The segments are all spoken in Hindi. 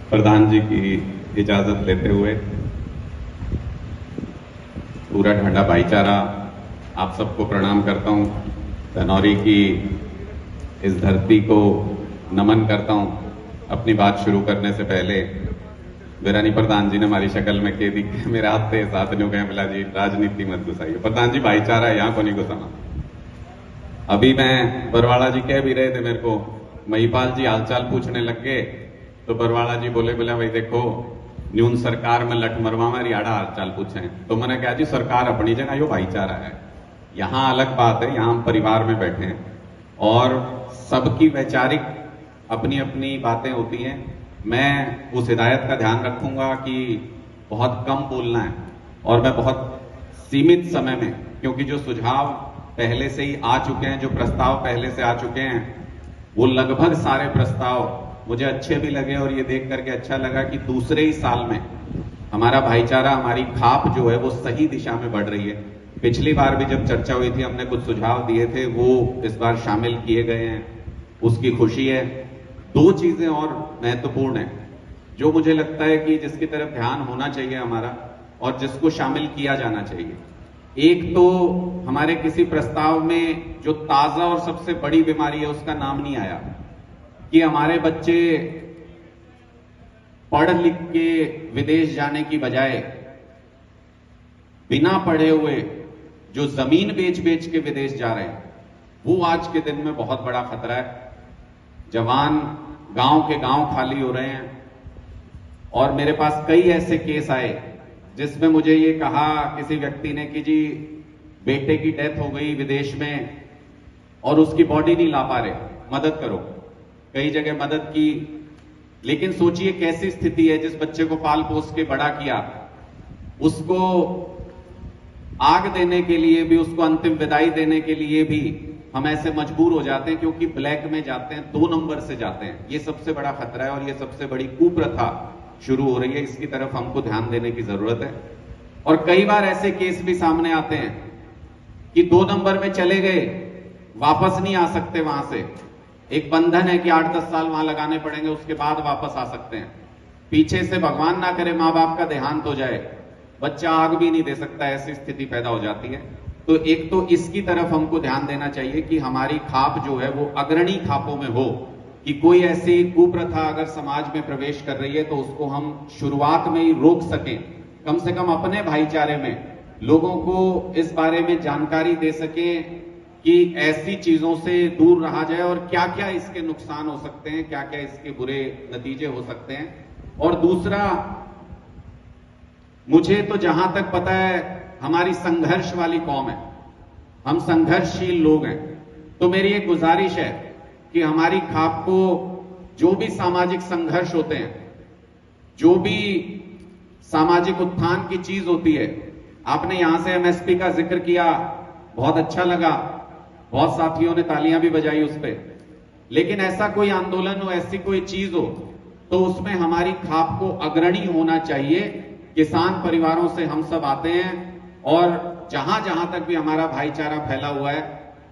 प्रधान जी की इजाजत लेते हुए पूरा ढांडा भाईचारा आप सबको प्रणाम करता हूं। धनौरी की इस धरती को नमन करता हूं। अपनी बात शुरू करने से पहले वीरानी प्रधान जी ने हमारी शक्ल में कह दी कि मेरे हाथ से साथ न्यू कह मिला जी राजनीति मत घुसाइए। प्रधान जी भाईचारा यहां को नहीं घुसाना। अभी मैं बरवाड़ा जी कह भी रहे थे, मेरे को महिपाल जी हालचाल पूछने लग गए तो बरवाड़ा जी बोले भाई देखो न्यून सरकार में लठ मरवा में रियाड़ा हालचाल पूछे। तो मैंने कहा जी सरकार अपनी जगह यो भाईचारा है, यहां अलग बात है, यहां हम परिवार में बैठे हैं और सबकी वैचारिक अपनी अपनी बातें होती हैं। मैं उस हिदायत का ध्यान रखूंगा कि बहुत कम बोलना है और मैं बहुत सीमित समय में, क्योंकि जो सुझाव पहले से ही आ चुके हैं, जो प्रस्ताव पहले से आ चुके हैं, वो लगभग सारे प्रस्ताव मुझे अच्छे भी लगे और ये देख करके अच्छा लगा कि दूसरे ही साल में हमारा भाईचारा, हमारी खाप जो है वो सही दिशा में बढ़ रही है। पिछली बार भी जब चर्चा हुई थी हमने कुछ सुझाव दिए थे, वो इस बार शामिल किए गए हैं, उसकी खुशी है। दो चीजें और महत्वपूर्ण हैं जो मुझे लगता है कि जिसकी तरफ ध्यान होना चाहिए हमारा और जिसको शामिल किया जाना चाहिए। एक तो हमारे किसी प्रस्ताव में जो ताजा और सबसे बड़ी बीमारी है उसका नाम नहीं आया कि हमारे बच्चे पढ़ लिख के विदेश जाने की बजाय बिना पढ़े हुए जो जमीन बेच बेच के विदेश जा रहे हैं, वो आज के दिन में बहुत बड़ा खतरा है। जवान गांव के गांव खाली हो रहे हैं और मेरे पास कई ऐसे केस आए जिसमें मुझे ये कहा किसी व्यक्ति ने कि जी बेटे की डेथ हो गई विदेश में और उसकी बॉडी नहीं ला पा रहे, मदद करो। कई जगह मदद की, लेकिन सोचिए कैसी स्थिति है, जिस बच्चे को पाल पोस के बड़ा किया उसको आग देने के लिए भी, उसको अंतिम विदाई देने के लिए भी हम ऐसे मजबूर हो जाते हैं क्योंकि ब्लैक में जाते हैं, 2 नंबर से जाते हैं। ये सबसे बड़ा खतरा है और ये सबसे बड़ी कुप्रथा शुरू हो रही है। इसकी तरफ हमको ध्यान देने की जरूरत है। और कई बार ऐसे केस भी सामने आते हैं कि 2 नंबर में चले गए, वापस नहीं आ सकते वहां से। एक बंधन है कि 8-10 साल वहां लगाने पड़ेंगे, उसके बाद वापस आ सकते हैं। पीछे से भगवान ना करे मां बाप का देहांत हो जाए, बच्चा आग भी नहीं दे सकता, ऐसी स्थिति पैदा हो जाती है। तो एक तो इसकी तरफ हमको ध्यान देना चाहिए कि हमारी खाप जो है वो अग्रणी खापों में हो, कि कोई ऐसी कुप्रथा अगर समाज में प्रवेश कर रही है तो उसको हम शुरुआत में ही रोक सकें। कम से कम अपने भाईचारे में लोगों को इस बारे में जानकारी दे सकें कि ऐसी चीजों से दूर रहा जाए और क्या क्या इसके नुकसान हो सकते हैं, क्या क्या इसके बुरे नतीजे हो सकते हैं। और दूसरा, मुझे तो जहां तक पता है हमारी संघर्ष वाली कौम है, हम संघर्षशील लोग हैं। तो मेरी एक गुजारिश है कि हमारी खाप को जो भी सामाजिक संघर्ष होते हैं, जो भी सामाजिक उत्थान की चीज होती है, आपने यहां से एमएसपी का जिक्र किया, बहुत अच्छा लगा, बहुत साथियों ने तालियां भी बजाई उस पर। लेकिन ऐसा कोई आंदोलन हो, ऐसी कोई चीज हो, तो उसमें हमारी खाप को अग्रणी होना चाहिए। किसान परिवारों से हम सब आते हैं और जहां जहां तक भी हमारा भाईचारा फैला हुआ है,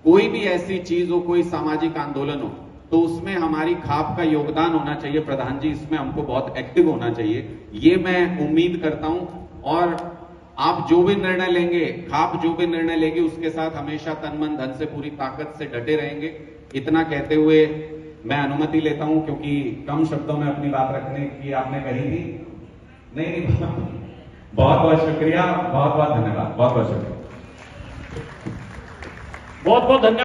कोई भी ऐसी चीज हो, कोई सामाजिक आंदोलन हो, तो उसमें हमारी खाप का योगदान होना चाहिए। प्रधान जी, इसमें हमको बहुत एक्टिव होना चाहिए, ये मैं उम्मीद करता हूं। और आप जो भी निर्णय लेंगे, खाप जो भी निर्णय लेगी, उसके साथ हमेशा तन मन धन से पूरी ताकत से डटे रहेंगे। इतना कहते हुए मैं अनुमति लेता हूं, क्योंकि कम शब्दों में अपनी बात रखने की आपने कही थी। नहीं, बहुत बहुत शुक्रिया, बहुत बहुत धन्यवाद, बहुत बहुत शुक्रिया, बहुत बहुत धन्यवाद।